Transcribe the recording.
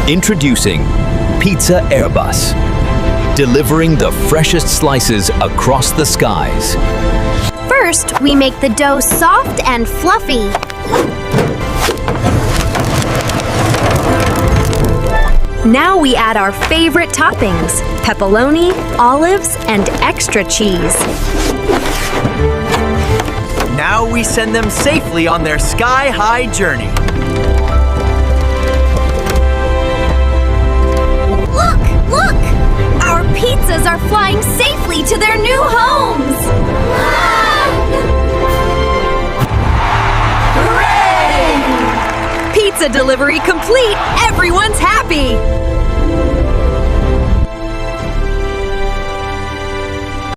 Introducing Pizza Airbus, delivering the freshest slices across the skies. First, we make the dough soft and fluffy. Now we add our favorite toppings: pepperoni, olives, and extra cheese. Now we send them safely on their sky-high journey. Look! Look! Our pizzas are flying safely to their new homes! Hooray! Pizza delivery complete! Everyone's happy!